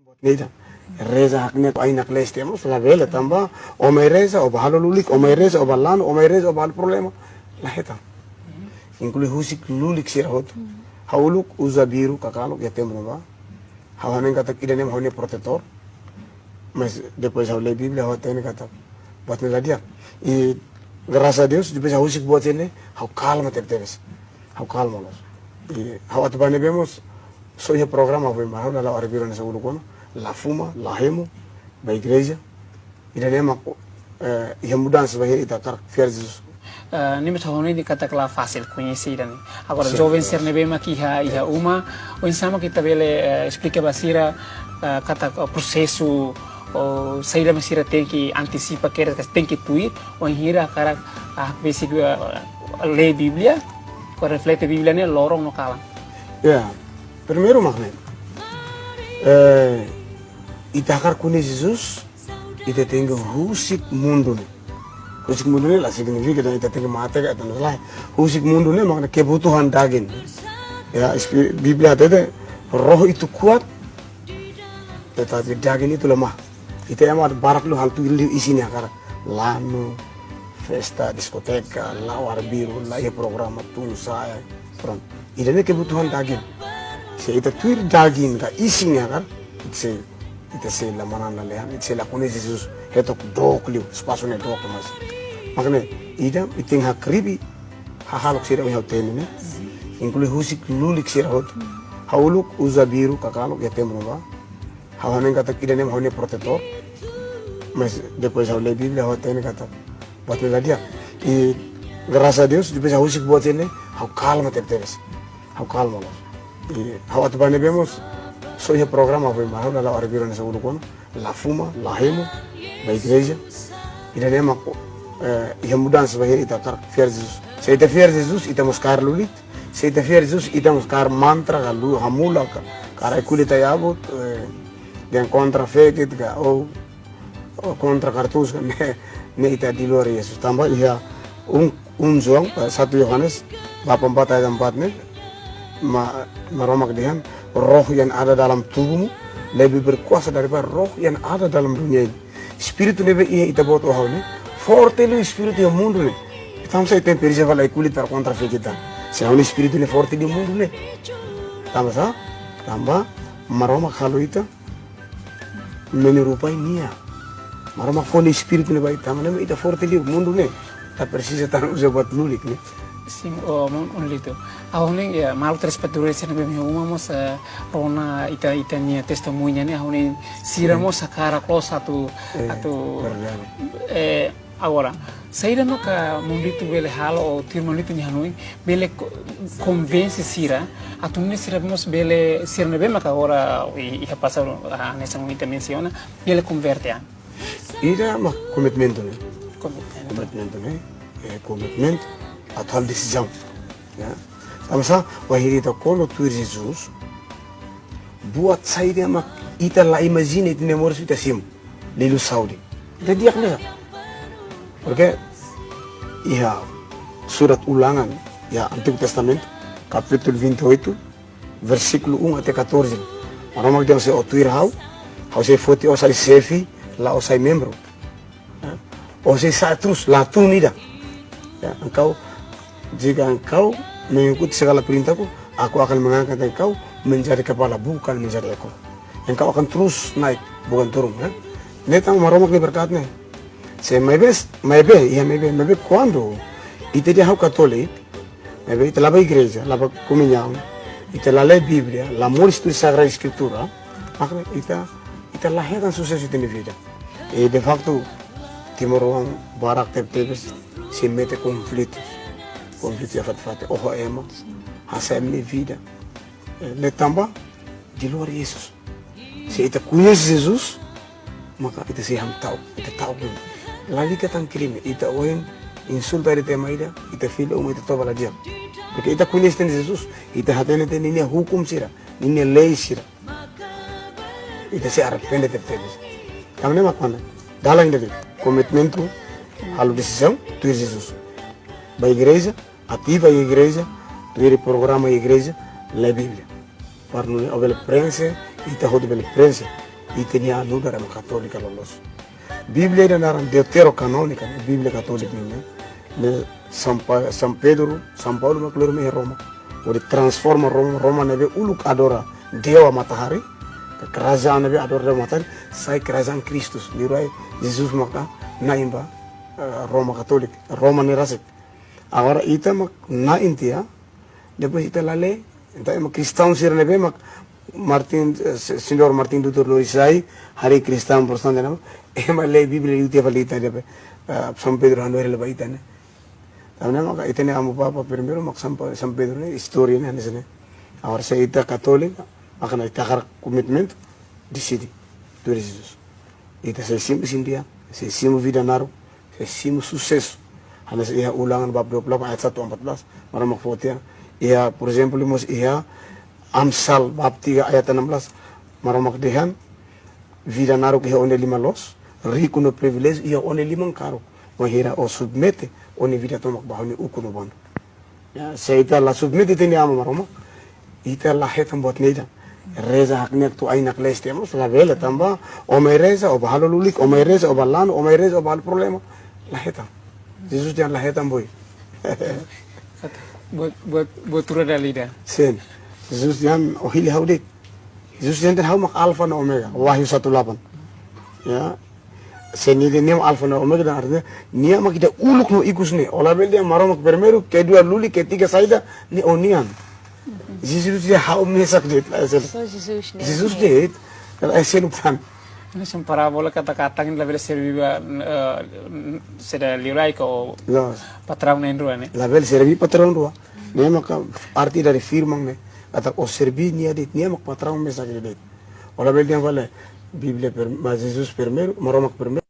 Nida, reza haknet ay nakles temos la vela tamba o may reza o bahalo lulik o may reza o balano o may reza o bahal problema laheta. Inclui husik lulik sira hot. Hauluk uza biru kakalo ya tembro ba. Hawanen kata kidanem hone protetor. Mas depois haulei Bíblia hotene kata buat neladia. E graças a Deus depois husik buat ele hau calma terteves. Hau calma los. E hau atbane vemos soy el programa foi mahal la arbiro nessa urucono. La fuma, la remo, da igreja, e daí e a mudança vai estar férias. Nime tahun ini kata kala fácil conhecer né. Agora jovem ser nebe maki iha uma, o insama kita bele explica basira kata processo o saída mesira tem que antecipa que tem que tuir o hira cara basic ler Bíblia, o reflete Bíblia né lorong no kala. Primeiro magnet. Itakar kune Jesus, ita tenga husik mundo ne. Husik mundo ne la significa dan ita tenga mata ka tan lah. Husik mundo ne makna kebutuhan daging. Ya, Biblia ada roh itu kuat, tetapi daging itu lemah. Ita amat barak lu hal tu isinya kara lano, festa, diskoteka, lawar biru, lah program tunsa, pron. Ida ne kebutuhan daging. Se ita tuir daging ka isinya kan, ita se la manana lehan, ita se la kune Jesus, hetok dok liu, spaso ne dok mas. Makanya ida iting hakribi, hahalok sira unyau teni ne, inclui husik lulik sira hot, hauluk uza biru kakalok ya tembro ba, hawanen kata kidanem hone protetor, mas depois haulei Bíblia hotene kata buat neladia. E graças a Deus depois husik buat ele, hau calma terteves, hau calma los. E hau atbane vemos soy el programa foi mahal la arbiro nessa urucono, la fuma, la remo, da igreja, e daí e a mudança vai estar férias Jesus. Se ita férias Jesus, ita moscar lulit, se ita férias Jesus, ita moscar mantra, galu, hamula, cara kulita yabot, dan contra fake, ou contra cartus, ne ita di luar Yesus. Tambah ia João, 1 Yohanes 8:4 ayat 4 ne, maromak dihan, roh yang ada dalam tubuhmu lebih berkuasa daripada roh yang ada dalam dunia ini. Spiritu nebe iya ita buat wahau ne, forte lu spiritu yang mundo ne. Kita mesti temperi sevala kulit tar kontra fe kita. Sehauni spiritu ne forte di mundo ne. Tambah maroma kalau ita menyerupai nia. Maroma fone spiritu ne baik tambah ne ita forte di mundo ne. Tak persis tan usa buat lulik ne. Sim, lito. Ahonen ya malu terespetulur sene bem umamos rona itania testemunha né ahonen siramos sakara close atu agora saída no ka mundito bele halo o tirmonito ni hanoi bele convence sira atu ne sira vemos bele sira bem ka agora ia passar nessa momento menciona bele converte a ira ma commitmento ne commitmento a tal decisão, ya. Tamasa wahiri ta kono tu Jesus buat saída mak ita la imagine itu nemor ita sim lilu Saudi. Jadi akna. Porque ya surat Ulangan ya Antigo Testamento capítulo 28 versículo 1 até 14. Orang dia se otuir hau se foto o sai sefi la o sai membro. O se satrus la tunida. Ya, jika engkau mengikuti segala perintahku, aku akan mengangkat engkau menjadi kepala bukan menjadi ekor. Engkau akan terus naik bukan turun. Netang maromak ni berkatnya. Se mebe quando ite dia hau katolik, mebe ite laba igreja, laba comunhão, ite la lei Bíblia, l'amor estudar Sagrada Escritura, maka ite lahirkan sukses itu di vida. E de facto timorong barak tertebes se mete conflitos ya fat oho ema hasa minha vida le tamba di luar Yesus se ita conhece Jesus maka ita se ham tahu ita tahu lagi katan crime ita oen insulta ita maida ita filo ita toba dia porque ita conhece Jesus ita hatene nini hukum sira nini lei sira ita se arrepende tertebes tamne makana dalang dele commitmento halo decisão tu Jesus ba igreja ativa a igreja, tuir programa a igreja, lê Bíblia. Para não haver prensa, e está rodo pela prensa. itenia anu dari Católica lolos. Biblia dan naran deuterocanonica, Biblia Católica ne San Pedro, San Paulo maklur me Roma. Odi transforma Roma nebe uluk adora dewa matahari, kerajaan nebe adora dewa matahari, sai kerajaan Kristus. Lirai Yesus maka naimba Roma Katolik, Roma ni rasik. Agora ita mak na intia, depois ita lale, enta mak Kristão sir nebe mak Senhor Martin Luther Loisai, hari Kristão protestante nama, ema le Biblia yutia valita depe San Pedro hanore le baita ne. Tamna maka itene amu papa primero mak San Pedro ne historia ne hanesne. Agora se ita católica, maka na ita har commitment decidi tu Jesus. Ita se simples india, se simu vida naru, se simu sucesso. Hanes ia ulangan bab 20 ayat 1-14, mara mak fotia. Ia por exemplo limos ia Amsal bab 3 ayat 16, mara mak dehan vida naru que onde lima los, rico no privilégio ia onde limang caro. Mahira o submete oni vida tomak bahoni ukuno bon. Ya seita la submete teni ama maroma. Ita la hetam bot neida. Reza haknek tu ainak leste amos la vela tamba o mai reza o bahalo lulik o mai reza o balano o mai reza o bahal problema. La hetam. Jesus jangan la hetam boy. buat turun dari dah. Sen. Jesus jangan o hili haudik. Jesus jangan hau mak alfa na omega. Wahyu 1:8. Ya. Seni niam alfa na omega dan artinya niam kita uluk no ikus ni. Olah bel dia maromak bermeru kedua luli ketiga saida ni onian. Jesus dia hau mesak dit. Jesus dit. Kalau esen uptan. Ini parabola kata-kata yang lebih serviva seda lirai ko patrão na indua ne. Label servi patrão rua. Niam maka arti dari firman ne. Kata o servi nia dit niam mak patrão mesak dit. Olah bel dia vale Biblia Jesus primeiro, maromak primeiro.